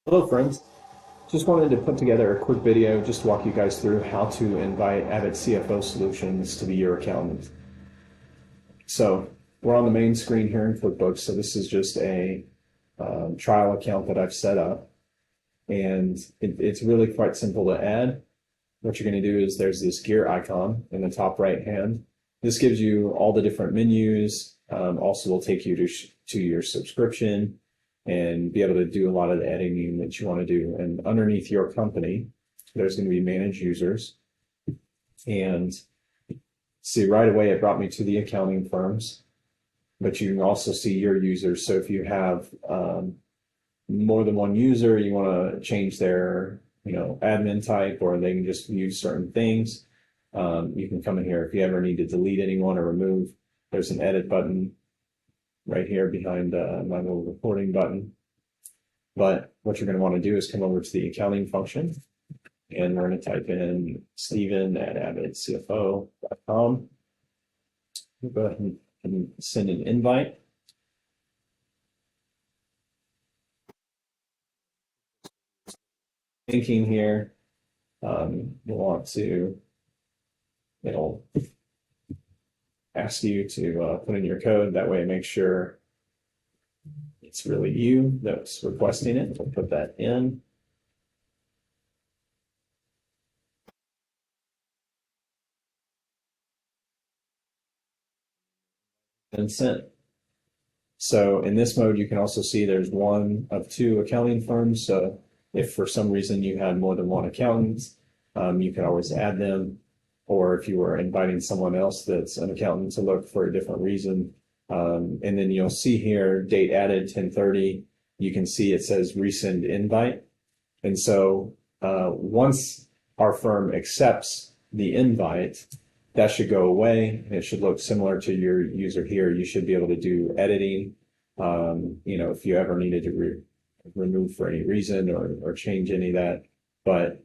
Hello friends, just wanted to put together a quick video just to walk you guys through how to invite Avid CFO Solutions to be your accountant. So we're on the main screen here in QuickBooks, so this is just a trial account that I've set up, and it's really quite simple to add. What you're going to do is there's this gear icon in the top right hand. This gives you all the different menus, also will take you to your subscription, and be able to do a lot of the editing that you want to do. And underneath your company, there's going to be manage users. And see, right away, it brought me to the accounting firms, but you can also see your users. So if you have more than one user, you want to change their admin type, or they can just use certain things. You can come in here if you ever need to delete anyone or remove. There's an edit button right here behind my little reporting button. But what you're going to want to do is come over to the accounting function, and we're going to type in Steven@avidcfo.com. We'll go ahead and send an invite. Thinking here, you'll want to, it'll ask you to put in your code. That way, make sure it's really you that's requesting it. We'll put that in. And sent. So in this mode, you can also see there's one of two accounting firms. So if for some reason you had more than one accountant, you can always add them. Or if you were inviting someone else that's an accountant to look for a different reason. And then you'll see here, date added 10/30. You can see it says resend invite. And so once our firm accepts the invite, that should go away, and it should look similar to your user here. You should be able to do editing. If you ever needed to remove for any reason or change any of that. But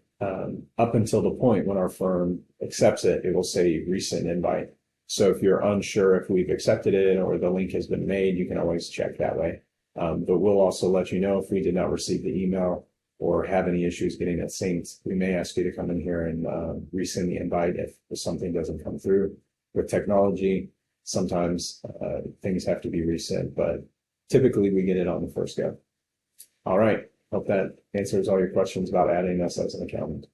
up until the point when our firm accepts it, it will say resend invite. So if you're unsure if we've accepted it or the link has been made, you can always check that way. But we'll also let you know if we did not receive the email or have any issues getting it synced. We may ask you to come in here and resend the invite if something doesn't come through. With technology, sometimes things have to be resent, but typically we get it on the first go. All right. Hope that answers all your questions about adding us as an accountant.